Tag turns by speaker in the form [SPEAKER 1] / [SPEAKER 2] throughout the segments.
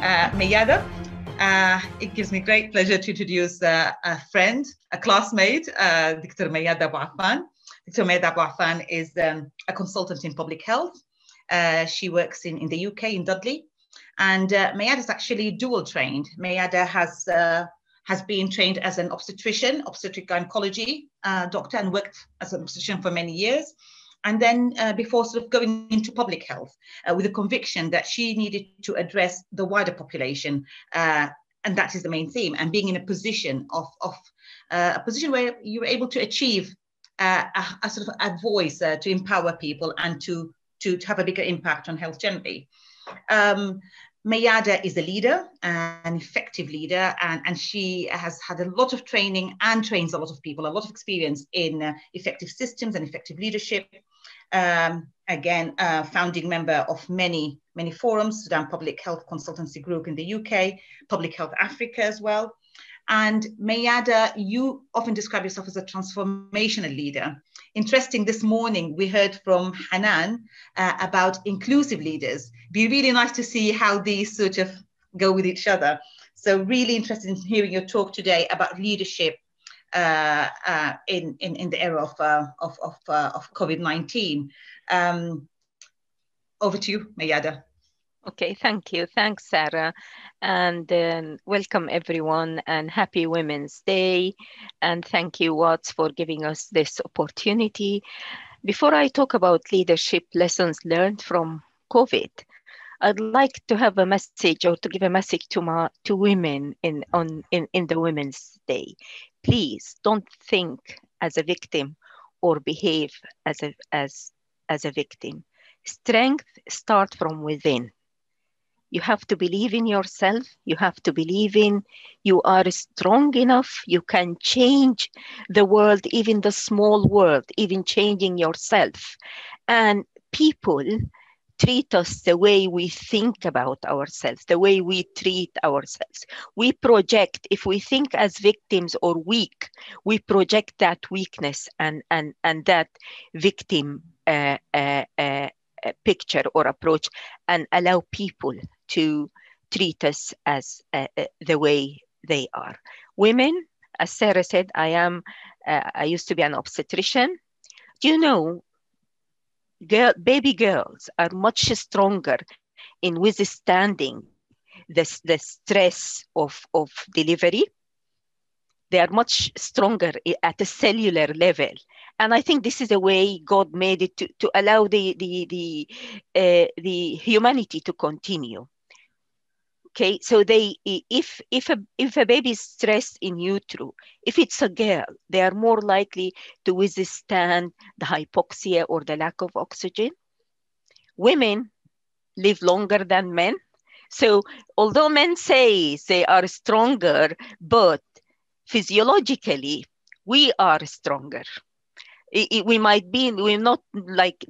[SPEAKER 1] Mayada. It gives me great pleasure to introduce a friend, a classmate, Dr. Mayada AbuAffan. Dr. Mayada AbuAffan is a consultant in public health. She works in the UK, in Dudley. And Mayada is actually dual trained. Mayada has been trained as an obstetric gynecology doctor, and worked as an obstetrician for many years. And then before sort of going into public health with a conviction that she needed to address the wider population. And that is the main theme, and being in a position a position where you're able to achieve a sort of a voice to empower people and to have a bigger impact on health generally. Mayada is a leader, an effective leader, and she has had a lot of training and trains a lot of people, a lot of experience in effective systems and effective leadership. Again, founding member of many forums, Sudan Public Health Consultancy Group in the UK, Public Health Africa as well. And Mayada, you often describe yourself as a transformational leader. Interesting, this morning we heard from Hanan about inclusive leaders. Be really nice to see how these sort of go with each other. So really interested in hearing your talk today about leadership in the era of COVID-19. Over to you, Mayada.
[SPEAKER 2] Okay, thank you. Thanks, Sarah. And welcome everyone, and happy Women's Day. And thank you, Watts, for giving us this opportunity. Before I talk about leadership lessons learned from COVID, I'd like to have a message, or to give a message to women in the Women's Day. Please don't think as a victim or behave as a victim. Strength starts from within. You have to believe in yourself. You have to believe in you are strong enough. You can change the world, even the small world, even changing yourself. And people treat us the way we think about ourselves, the way we treat ourselves. We project, if we think as victims or weak, we project that weakness and that victim picture or approach, and allow people to treat us as the way they are. Women, as Sarah said, I used to be an obstetrician. Do you know, baby girls are much stronger in withstanding the stress of delivery. They are much stronger at a cellular level. And I think this is a way God made it to allow the humanity to continue. Okay, so if a baby is stressed in utero, if it's a girl, they are more likely to withstand the hypoxia or the lack of oxygen. Women live longer than men. So although men say they are stronger, but physiologically, we are stronger. We're not like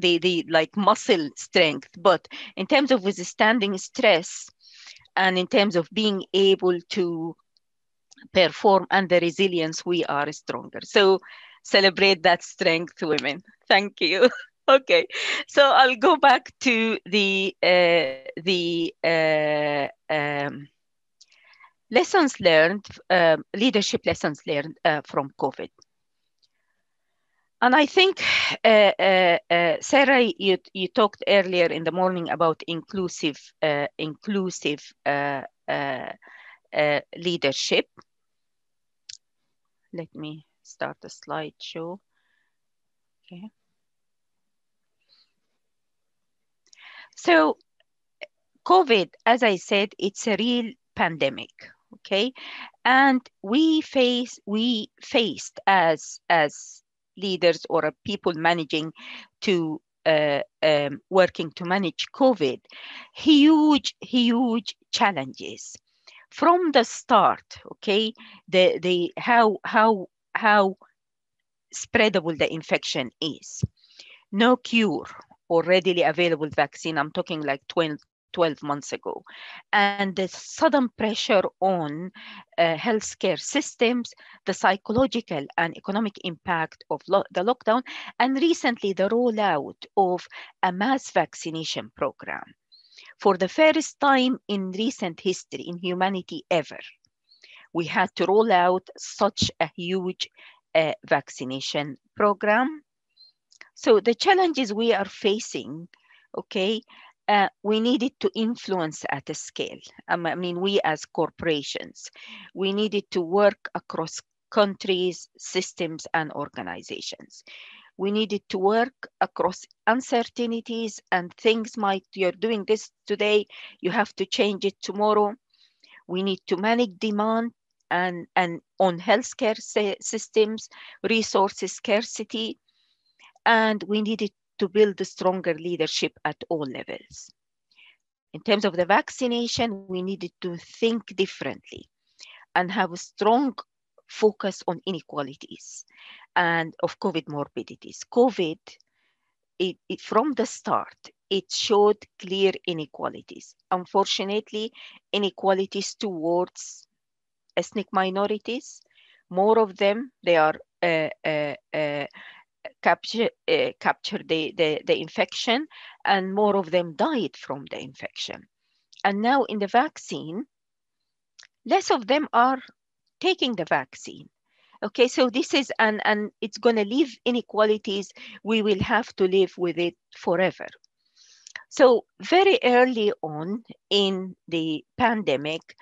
[SPEAKER 2] like muscle strength, but in terms of withstanding stress and in terms of being able to perform under resilience, we are stronger. So celebrate that strength, women. Thank you. Okay, so I'll go back to the lessons learned, leadership lessons learned from COVID. And I think, Sarah, you talked earlier in the morning about inclusive leadership. Let me start a slideshow. Okay. So COVID, as I said, it's a real pandemic. Okay, and we faced as leaders or people managing to working to manage COVID, huge challenges from the start. Okay, how spreadable the infection is. No cure or readily available vaccine. I'm talking like 12 months ago. And the sudden pressure on healthcare systems, the psychological and economic impact of the lockdown, and recently the rollout of a mass vaccination program. For the first time in recent history, in humanity ever, we had to roll out such a huge vaccination program. So the challenges we are facing, okay, we needed to influence at a scale. I mean, we as corporations, we needed to work across countries, systems, and organizations. We needed to work across uncertainties, and things might, you're doing this today, you have to change it tomorrow. We need to manage demand and on healthcare systems, resources scarcity, and we needed to build a stronger leadership at all levels. In terms of the vaccination, we needed to think differently and have a strong focus on inequalities and of COVID morbidities. COVID, from the start, it showed clear inequalities. Unfortunately, inequalities towards ethnic minorities, more of them, they are capture the infection, and more of them died from the infection. And now in the vaccine, less of them are taking the vaccine. Okay, so this is, and it's going to leave inequalities. We will have to live with it forever. So very early on in the pandemic,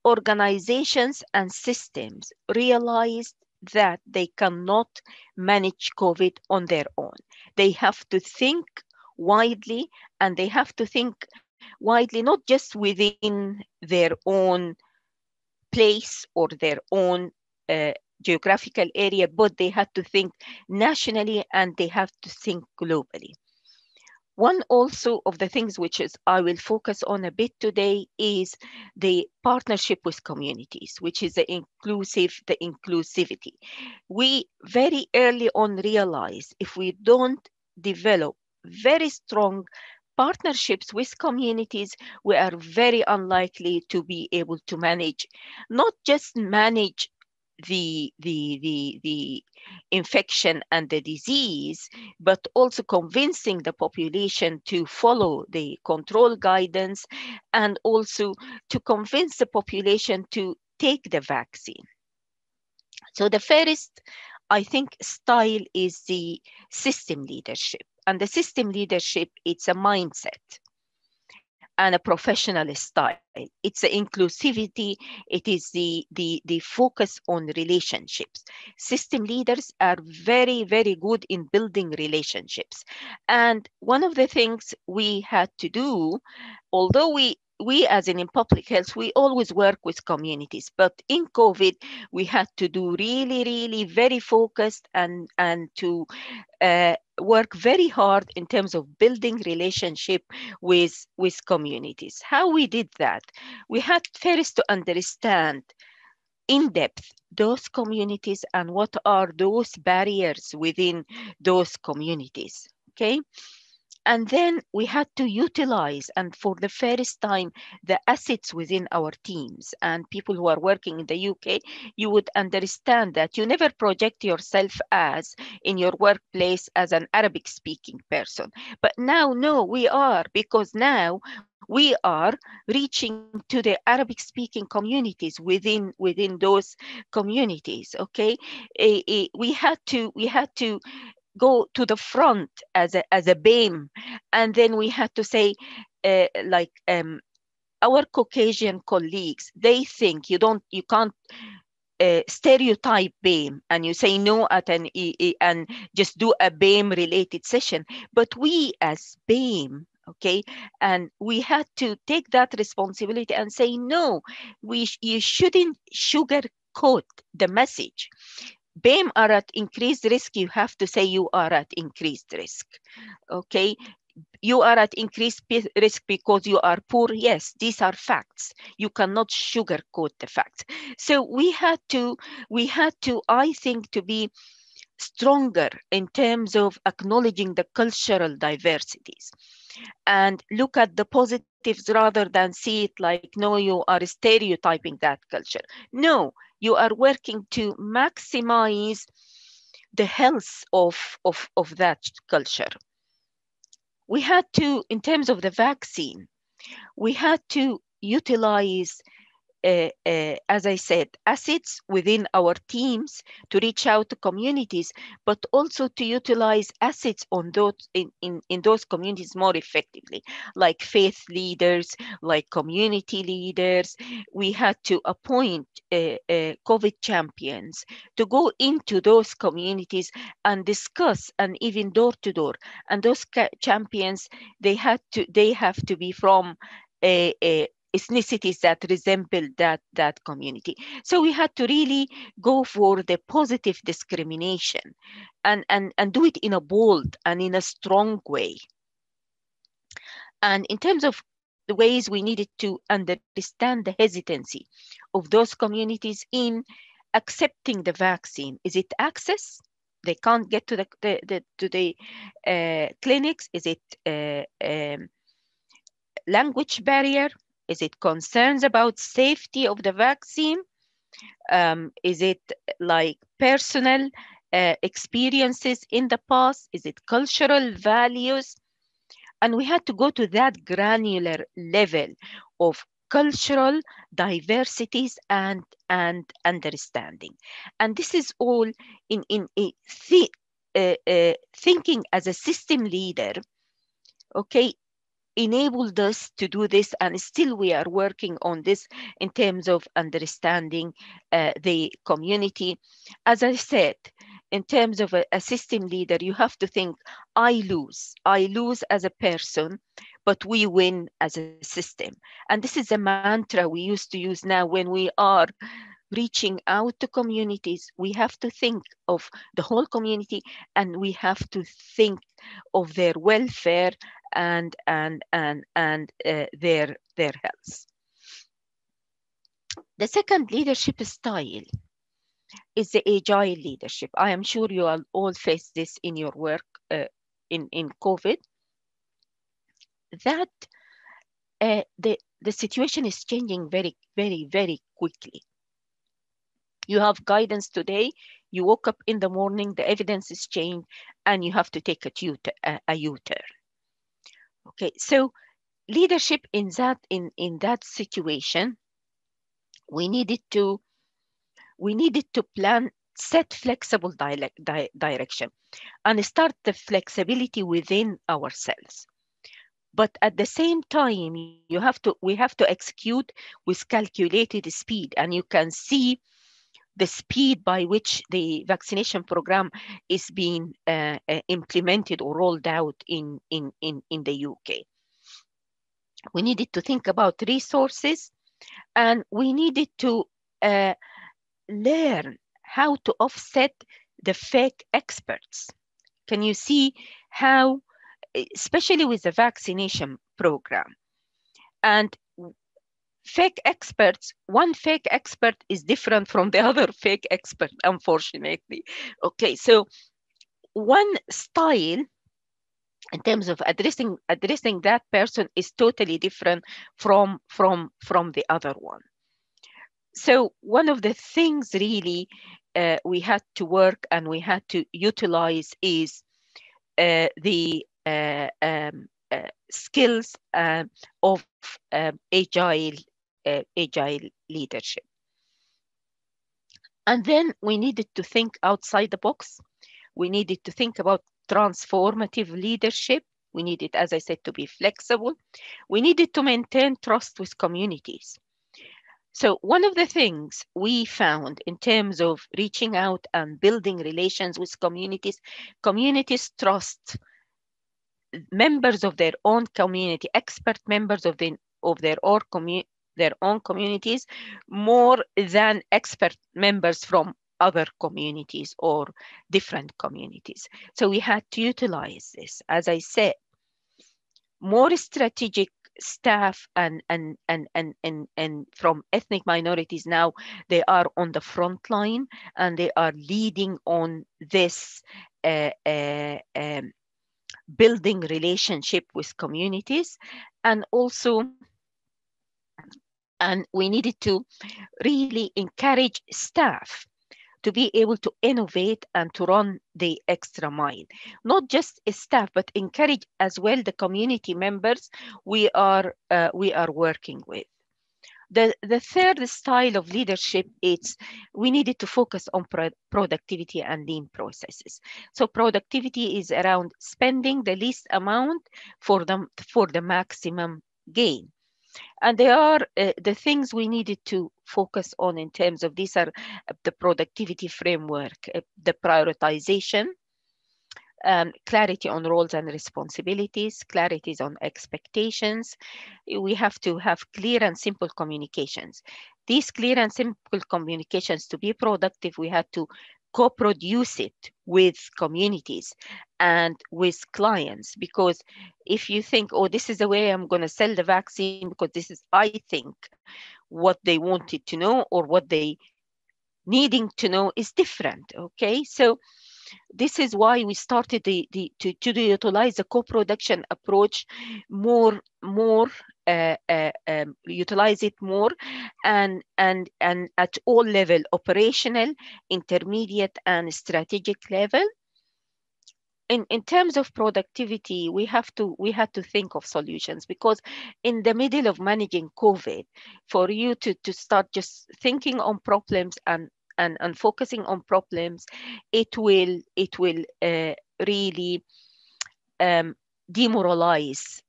[SPEAKER 2] organizations and systems realized that they cannot manage COVID on their own. They have to think widely, and they have to think widely, not just within their own place or their own geographical area, but they had to think nationally, and they have to think globally. One also of the things which is I will focus on a bit today is the partnership with communities, which is the inclusivity. We very early on realized if we don't develop very strong partnerships with communities, we are very unlikely to be able to manage, not just manage the infection and the disease, but also convincing the population to follow the control guidance, and also to convince the population to take the vaccine. So the first, I think, style is the system leadership. And the system leadership, it's a mindset and a professional style. It's the inclusivity. It is the focus on relationships. System leaders are very, very good in building relationships. And one of the things we had to do, although we as in public health, we always work with communities, but in COVID, we had to do really, really very focused and to work very hard in terms of building relationship with communities. How we did that? We had first to understand in depth those communities and what are those barriers within those communities, okay? And then we had to utilize, and for the first time, the assets within our teams. And people who are working in the UK, you would understand that you never project yourself as in your workplace as an Arabic speaking person. But now, no, we are, because now we are reaching to the Arabic speaking communities within those communities, okay? We had to go to the front as a BAME, and then we had to say, our Caucasian colleagues, they think you can't stereotype BAME, and you say no at an and just do a BAME related session. But we as BAME, okay, and we had to take that responsibility and say no, you shouldn't sugarcoat the message. BAME are at increased risk, you have to say you are at increased risk, okay? You are at increased risk because you are poor. Yes, these are facts. You cannot sugarcoat the facts. So we had to, I think, to be stronger in terms of acknowledging the cultural diversities and look at the positives rather than see it like, no, you are stereotyping that culture. No, you are working to maximize the health of that culture. We had to, in terms of the vaccine, We had to utilize, as I said, assets within our teams to reach out to communities, but also to utilize assets on those in those communities more effectively, like faith leaders, like community leaders. We had to appoint COVID champions to go into those communities and discuss, and even door to door. And those champions, they have to be from ethnicities that resemble that community. So we had to really go for the positive discrimination and do it in a bold and in a strong way. And in terms of the ways we needed to understand the hesitancy of those communities in accepting the vaccine. Is it access? They can't get to the clinics. Is it language barrier? Is it concerns about safety of the vaccine? Is it like personal experiences in the past? Is it cultural values? And we had to go to that granular level of cultural diversities and understanding. And this is all in thinking as a system leader, okay, enabled us to do this, and still we are working on this in terms of understanding the community. As I said, in terms of a system leader, you have to think, I lose as a person, but we win as a system. And this is a mantra we used to use now when we are reaching out to communities. We have to think of the whole community, and we have to think of their welfare and their health. The second leadership style is the agile leadership. I am sure you all face this in your work in COVID. That the situation is changing very, very, very quickly. You have guidance today. You woke up in the morning, the evidence is changed, and you have to take a U-turn. Okay, so leadership in that situation, we needed to plan, set flexible direction, and start the flexibility within ourselves. But at the same time, we have to execute with calculated speed, and you can see the speed by which the vaccination program is being implemented or rolled out in the UK. We needed to think about resources, and we needed to learn how to offset the fake experts. Can you see how, especially with the vaccination program, and fake experts, one fake expert is different from the other fake expert, unfortunately. Okay, so one style in terms of addressing that person is totally different from the other one. So one of the things really we had to work and we had to utilize is the skills of agile leadership. And then we needed to think outside the box. We needed to think about transformative leadership. We needed, as I said, to be flexible. We needed to maintain trust with communities. So one of the things we found in terms of reaching out and building relations with communities trust members of their own community, expert members of their own communities, more than expert members from other communities or different communities. So we had to utilize this, as I said, more strategic staff and from ethnic minorities. Now they are on the front line and they are leading on this building relationship with communities. And we needed to really encourage staff to be able to innovate and to run the extra mile. Not just staff, but encourage as well the community members we are working with. The third style of leadership is we needed to focus on productivity and lean processes. So productivity is around spending the least amount for the maximum gain. And they are the things we needed to focus on in terms of these are the productivity framework, the prioritization, clarity on roles and responsibilities, clarities on expectations. We have to have clear and simple communications. These clear and simple communications, to be productive, we had to co-produce it with communities and with clients, because if you think, oh, this is the way I'm going to sell the vaccine because this is, I think, what they wanted to know or what they needing to know is different. Okay, so this is why we started to utilize the co-production approach more, utilize it more, and at all level, operational, intermediate, and strategic level. In terms of productivity, we had to think of solutions, because in the middle of managing COVID, for you to start just thinking on problems and focusing on problems, it will really demoralize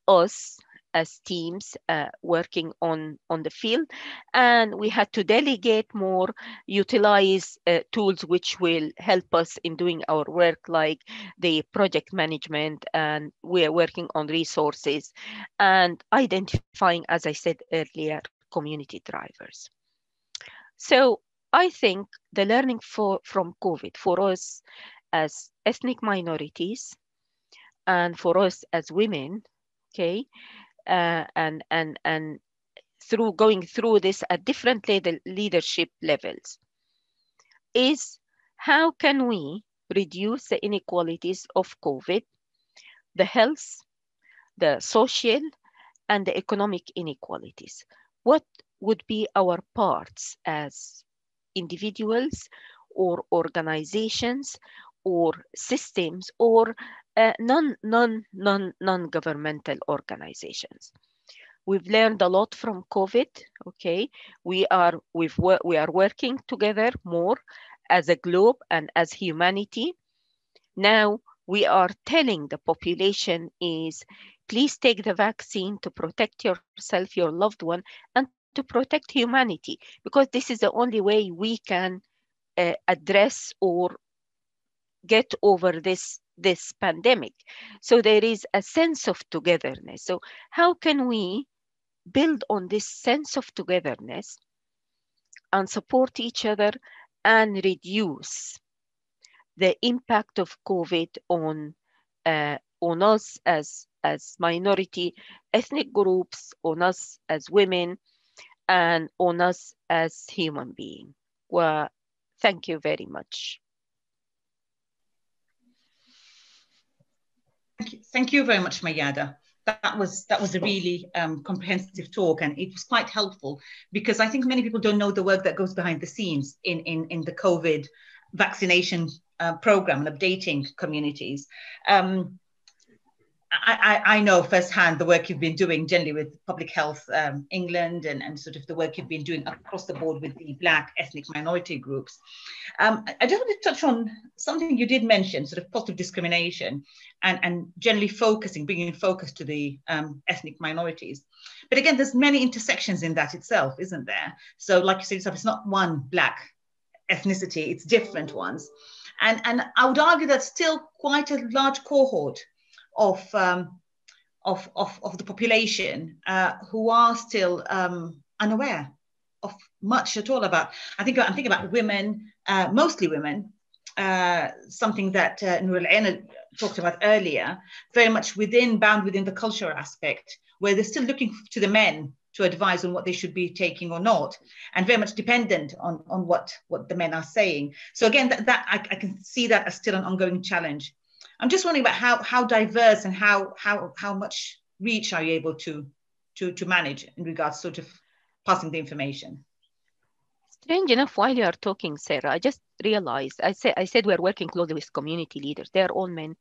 [SPEAKER 2] us as teams working on the field. And we had to delegate more, utilize tools which will help us in doing our work, like the project management, and we're working on resources and identifying, as I said earlier, community drivers. So I think the learning from COVID for us as ethnic minorities and for us as women, okay, and through going through this at different leadership levels, is how can we reduce the inequalities of COVID, the health, the social, and the economic inequalities? What would be our parts as individuals or organizations or systems or non-governmental organizations? We've learned a lot from COVID. Okay, we are working together more as a globe and as humanity. Now we are telling the population is, please take the vaccine to protect yourself, your loved one, and to protect humanity, because this is the only way we can address or get over this pandemic. So there is a sense of togetherness. So how can we build on this sense of togetherness and support each other and reduce the impact of COVID on us as minority ethnic groups, on us as women, and on us as human beings? Well, thank you very much.
[SPEAKER 1] Thank you very much, Mayada. That was a really comprehensive talk, and it was quite helpful, because I think many people don't know the work that goes behind the scenes in the COVID vaccination program and updating communities. I know firsthand the work you've been doing generally with Public Health England and sort of the work you've been doing across the board with the Black ethnic minority groups. I just want to touch on something you did mention, sort of positive discrimination and generally bringing focus to the ethnic minorities. But again, there's many intersections in that itself, isn't there? So like you said yourself, it's not one Black ethnicity, it's different ones. And I would argue that's still quite a large cohort of the population who are still unaware of much at all about. I'm thinking about women, mostly women, something that Nurul talked about earlier, very much bound within the cultural aspect, where they're still looking to the men to advise on what they should be taking or not, and very much dependent on what the men are saying. So again, that I can see that as still an ongoing challenge. I'm just wondering about how diverse and how much reach are you able to manage in regards to sort of passing the information?
[SPEAKER 2] Strange enough, while you are talking, Sarah, I just realized, I said we're working closely with community leaders. They are all men.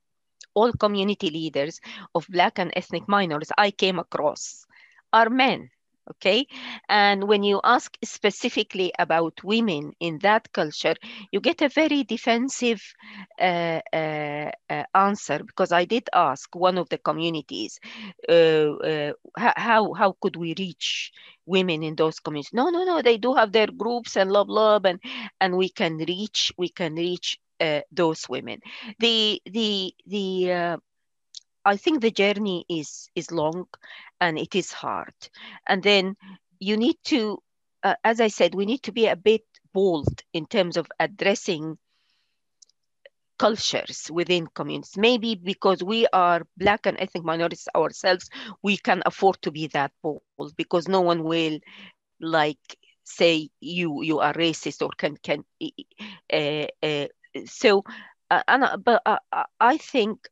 [SPEAKER 2] All community leaders of Black and ethnic minors I came across are men. Okay. And when you ask specifically about women in that culture, you get a very defensive answer, because I did ask one of the communities, how could we reach women in those communities? No, they do have their groups and blah, and we can reach those women. I think the journey is long and it is hard. And then you need to, as I said, we need to be a bit bold in terms of addressing cultures within communities. Maybe because we are Black and ethnic minorities ourselves, we can afford to be that bold, because no one will like say you are racist or can so. I think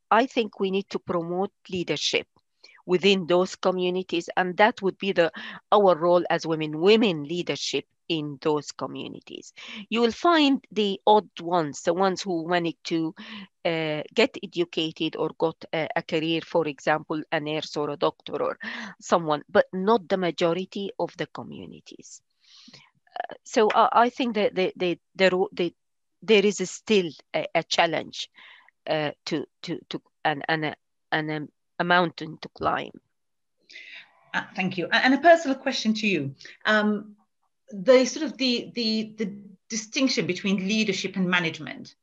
[SPEAKER 2] we need to promote leadership within those communities, and that would be our role as women leadership in those communities. You will find the odd ones, the ones who managed to get educated or got a career, for example, a nurse or a doctor or someone, but not the majority of the communities. So I think that there is still a challenge and a mountain to climb.
[SPEAKER 1] Thank you. And a personal question to you. The distinction between leadership and management.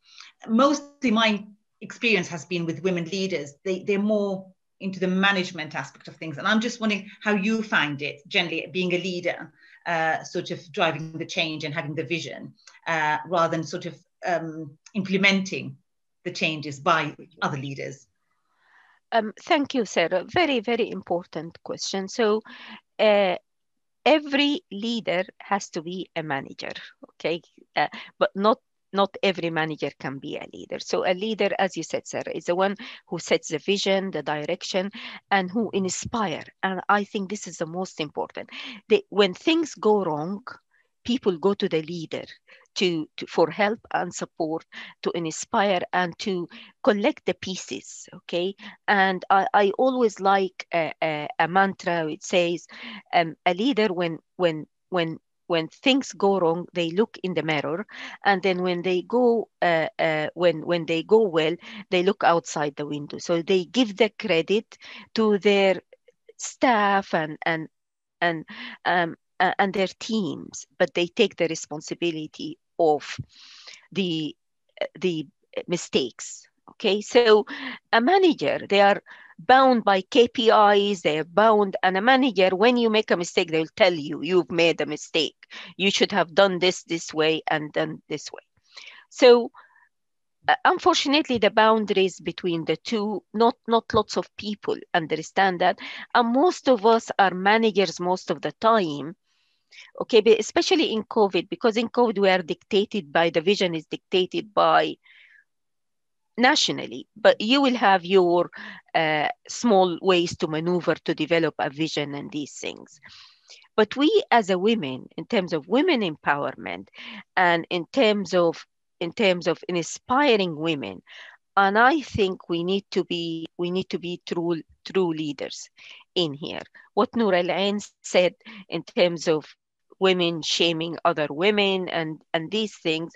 [SPEAKER 1] Mostly my experience has been with women leaders. They're more into the management aspect of things. And I'm just wondering how you find it, generally being a leader, sort of driving the change and having the vision, rather than sort of implementing the changes by other leaders.
[SPEAKER 2] Thank you, Sarah. Very, very important question. So every leader has to be a manager, okay? But not every manager can be a leader. So a leader, as you said, Sarah, is the one who sets the vision, the direction, and who inspire. And I think this is the most important. When things go wrong, people go to the leader for help and support, to inspire and to collect the pieces, okay? And I always like a mantra which says, a leader, when things go wrong, they look in the mirror, and then when they go when they go well, they look outside the window. So they give the credit to their staff and their teams, but they take the responsibility of the mistakes. Okay, so a manager, they are bound by KPIs, they're bound, and a manager, when you make a mistake, they'll tell you, you've made a mistake. You should have done this way and done this way. So unfortunately, the boundaries between the two, not lots of people understand that. And most of us are managers most of the time. Okay, but especially in COVID, because in COVID we are dictated by, the vision is dictated by nationally, but you will have your small ways to maneuver to develop a vision and these things. But we as a women, in terms of women empowerment and in terms of inspiring women, and I think we need to be true leaders in here. What Noor Al-Ain said in terms of women shaming other women and these things,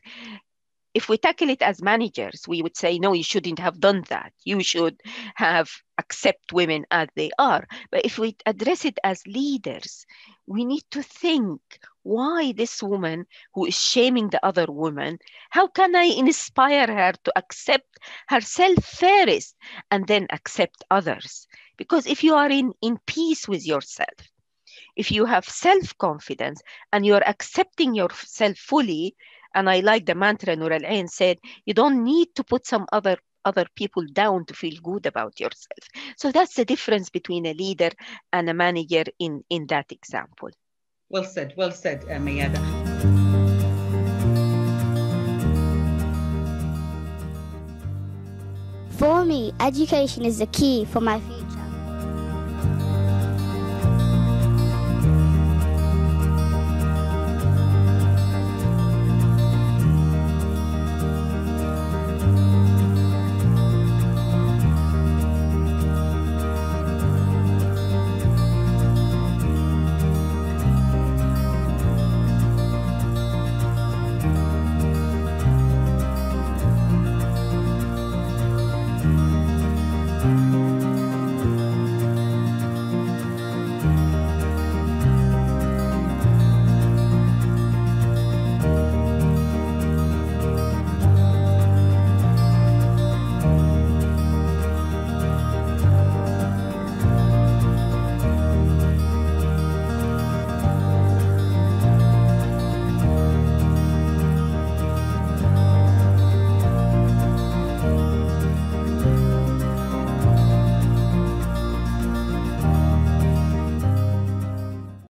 [SPEAKER 2] if we tackle it as managers, we would say, no, you shouldn't have done that. You should have accept women as they are. But if we address it as leaders, we need to think, why this woman who is shaming the other woman, how can I inspire her to accept herself first and then accept others? Because if you are in peace with yourself, if you have self-confidence and you're accepting yourself fully, and I like the mantra Noor Al-Ain said, you don't need to put some other people down to feel good about yourself. So that's the difference between a leader and a manager in that example.
[SPEAKER 1] Well said, Mayada.
[SPEAKER 3] For me, education is the key for my future.